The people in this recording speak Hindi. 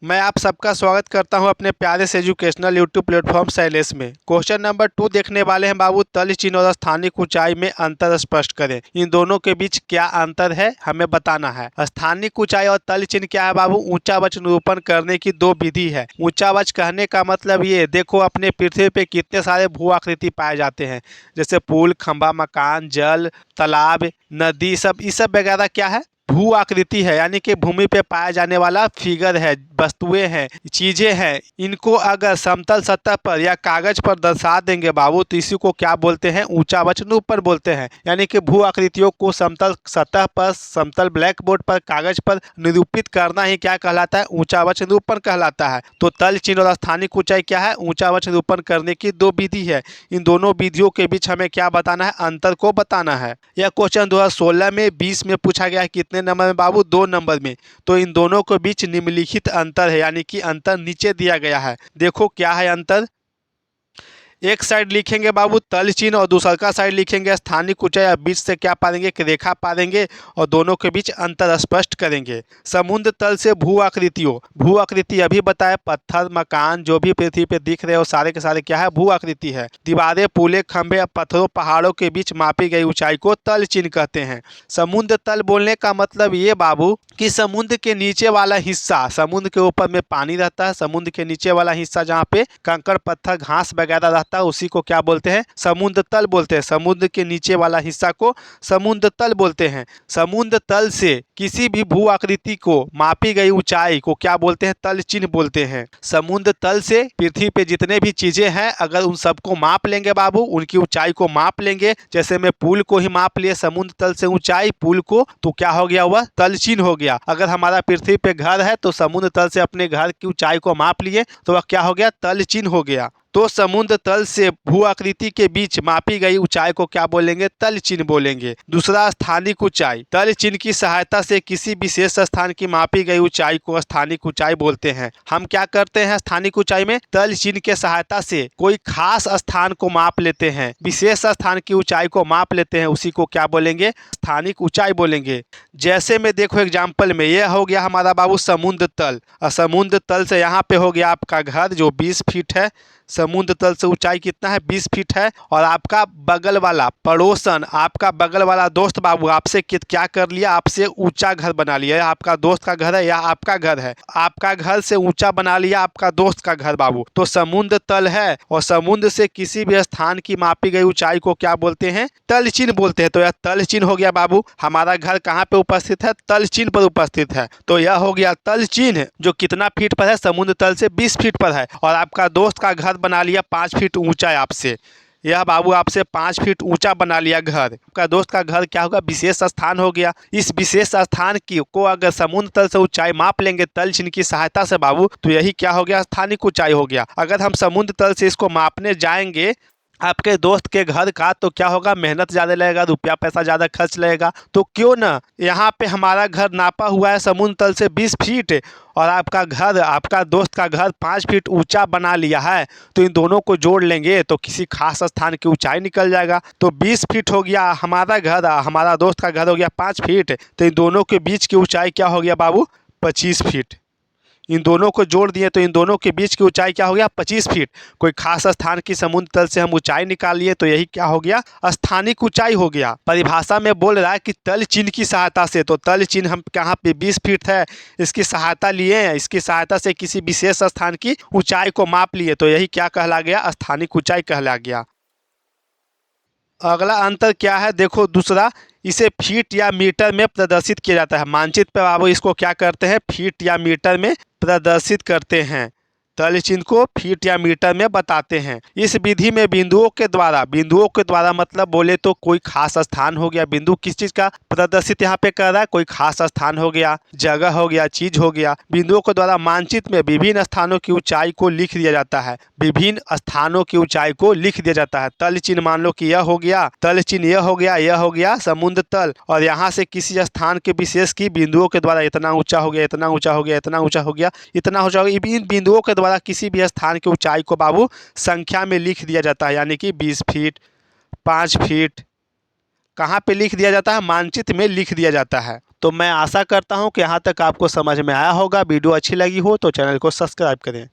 मैं आप सबका स्वागत करता हूं अपने प्यारे से एजुकेशनल यूट्यूब प्लेटफॉर्म शैलेश में। क्वेश्चन नंबर 2 देखने वाले हैं बाबू। तल चिन्ह और स्थानिक ऊंचाई में अंतर स्पष्ट करें। इन दोनों के बीच क्या अंतर है हमें बताना है। स्थानिक ऊंचाई और तल चिन्ह क्या है बाबू? ऊंचा वच निरूपण करने की दो विधि है। ऊंचा वच कहने का मतलब ये देखो, अपने पृथ्वी पे कितने सारे भू आकृति पाए जाते हैं, जैसे पुल, खंभा, मकान, जल, तालाब, नदी, सब ये सब वगैरह क्या है? भू आकृति है, यानी कि भूमि पे पाया जाने वाला फिगर है, वस्तुएं हैं, चीजें हैं। इनको अगर समतल सतह पर या कागज पर दर्शा देंगे बाबू तो इसी को क्या बोलते हैं? ऊंचा वच निरूपण बोलते हैं। यानी कि भू आकृतियों को समतल सतह पर, समतल ब्लैक बोर्ड पर, कागज पर निरूपित करना ही क्या कहलाता है? ऊंचा वच निरूपण कहलाता है। तो तल चिन्ह और स्थानिक ऊंचाई क्या है? ऊंचा वच निरूपण करने की दो विधि है। इन दोनों विधियों के बीच हमें क्या बताना है? अंतर को बताना है। यह क्वेश्चन 2016 में 20 में पूछा गया है। कितने नंबर में बाबू? 2 नंबर में। तो इन दोनों के बीच निम्नलिखित अंतर है, यानी कि अंतर नीचे दिया गया है। देखो क्या है अंतर। एक साइड लिखेंगे बाबू तल चिन्ह और दूसरा का साइड लिखेंगे स्थानिक ऊंचाई, और बीच से क्या पालेंगे? एक रेखा पालेंगे और दोनों के बीच अंतर स्पष्ट करेंगे। समुद्र तल से भू आकृतियों, भू आकृति अभी बताया, पत्थर, मकान जो भी पृथ्वी पे दिख रहे हो सारे के सारे क्या है? भू आकृति है। दीवारें, पुले, खंभे, पत्थरों, पहाड़ों के बीच मापी गई ऊंचाई को तल चिन्ह कहते हैं। समुद्र तल बोलने का मतलब ये बाबू कि समुद्र के नीचे वाला हिस्सा, समुद्र के ऊपर में पानी रहता है, समुद्र के नीचे वाला हिस्सा जहाँ पे कंकड़, पत्थर, घास वगैरह रहता है उसी को क्या बोलते हैं? समुद्र तल बोलते हैं। समुद्र के नीचे वाला हिस्सा को समुद्र तल बोलते हैं। समुद्र तल से किसी भी भू आकृति को मापी गई ऊंचाई को क्या बोलते हैं? तल चिन्ह बोलते हैं। समुद्र तल से पृथ्वी पे जितने भी चीजें हैं अगर उन सबको माप लेंगे बाबू, उनकी ऊंचाई को माप लेंगे, जैसे मैं पुल को ही माप लिए समुद्र तल से ऊंचाई पुल को, तो क्या हो गया? वह तल चिन्ह हो गया। अगर हमारा पृथ्वी पे घर है तो समुद्र तल से अपने घर की ऊंचाई को माप लिए तो वह क्या हो गया? तल चिन्ह हो गया। तो समुद्र तल से भू आकृति के बीच मापी गई ऊंचाई को क्या बोलेंगे? तल चिन्ह बोलेंगे। दूसरा स्थानिक ऊंचाई। तल चिन्ह की सहायता से किसी विशेष स्थान की मापी गई ऊंचाई को स्थानिक ऊंचाई बोलते हैं। हम क्या करते हैं स्थानिक ऊंचाई में? तल चिन्ह के सहायता से कोई खास स्थान को माप लेते हैं, विशेष स्थान की ऊंचाई को माप लेते हैं, उसी को क्या बोलेंगे? स्थानिक ऊंचाई बोलेंगे। जैसे में देखो एग्जाम्पल में यह हो गया हमारा बाबू समुद्र तल, और समुद्र तल से यहाँ पे हो गया आपका घर जो 20 फीट है। समुद्र तल से ऊंचाई कितना है? 20 फीट है। और आपका बगल वाला पड़ोसन, आपका बगल वाला दोस्त बाबू आपसे क्या कर लिया? आपसे ऊंचा घर बना लिया। आपका दोस्त का घर है या आपका घर है, आपका घर से ऊंचा बना लिया आपका दोस्त का घर बाबू। तो समुद्र तल है और समुद्र से किसी भी स्थान की मापी गई ऊंचाई को क्या बोलते हैं? तल चिन्ह बोलते हैं। तो यह तल चिन्ह हो गया बाबू। हमारा घर कहाँ पे उपस्थित है? तल चिन्ह पर उपस्थित है। तो यह हो गया तल चिन्ह, जो कितना फीट पर है? समुद्र तल से 20 फीट पर है। और आपका दोस्त का घर बना लिया 5 फीट ऊंचा है आपसे। यह बाबू आपसे 5 फीट ऊंचा बना लिया घर। आपका दोस्त का घर क्या होगा? विशेष स्थान हो गया। इस विशेष स्थान की को अगर समुद्र तल से ऊंचाई माप लेंगे तल चिन्ह की सहायता से बाबू, तो यही क्या हो गया? स्थानिक ऊंचाई हो गया। अगर हम समुद्र तल से इसको मापने जाएंगे आपके दोस्त के घर का, तो क्या होगा? मेहनत ज़्यादा लगेगा, रुपया पैसा ज़्यादा खर्च लगेगा। तो क्यों ना यहाँ पे हमारा घर नापा हुआ है समुद्र तल से 20 फीट, और आपका घर, आपका दोस्त का घर 5 फीट ऊंचा बना लिया है, तो इन दोनों को जोड़ लेंगे तो किसी खास स्थान की ऊंचाई निकल जाएगा। तो 20 फीट हो गया हमारा घर, हमारा दोस्त का घर हो गया 5 फीट, तो इन दोनों के बीच की ऊंचाई क्या हो गया बाबू? 25 फीट। इन दोनों को जोड़ दिए तो इन दोनों के बीच की ऊंचाई क्या हो गया? 25 फीट। कोई खास स्थान की समुद्र तल से हम ऊंचाई निकाल लिए तो यही क्या हो गया? स्थानिक ऊंचाई हो गया। परिभाषा में बोल रहा है कि तल चिन्ह की सहायता से, तो तल चिन्ह हम कहाँ पे? 20 फीट है, इसकी सहायता लिए हैं, इसकी सहायता से किसी विशेष स्थान की ऊंचाई को माप लिए तो यही क्या कहला गया? स्थानिक ऊंचाई कहला गया। अगला अंतर क्या है? देखो दूसरा, इसे फीट या मीटर में प्रदर्शित किया जाता है। मानचित्र पर बाबू इसको क्या करते हैं? फीट या मीटर में प्रदर्शित करते हैं। तल चिन्ह को फीट या मीटर में बताते हैं। इस विधि में बिंदुओं के द्वारा मतलब बोले तो कोई खास स्थान हो गया। बिंदु किस चीज का प्रदर्शित यहाँ पे कर रहा है? कोई खास स्थान हो गया, जगह हो गया, चीज हो गया। बिंदुओं के द्वारा मानचित्र में विभिन्न स्थानों की ऊंचाई को लिख दिया जाता है। विभिन्न स्थानों की ऊंचाई को लिख दिया जाता है। तल चिन्ह मान लो कि यह हो गया तल चिन्ह, यह हो गया समुद्र तल, और यहाँ से किसी स्थान के विशेष की बिंदुओं के द्वारा इतना ऊंचा हो गया, इतना ऊंचा हो गया, इतना ऊंचा हो गया, इतना ऊंचा हो गया। इन बिंदुओं के द्वारा किसी भी स्थान की ऊंचाई को बाबू संख्या में लिख दिया जाता है, यानी कि 20 फीट, 5 फीट। कहाँ पे लिख दिया जाता है? मानचित्र में लिख दिया जाता है। तो मैं आशा करता हूँ कि यहाँ तक आपको समझ में आया होगा। वीडियो अच्छी लगी हो तो चैनल को सब्सक्राइब करें।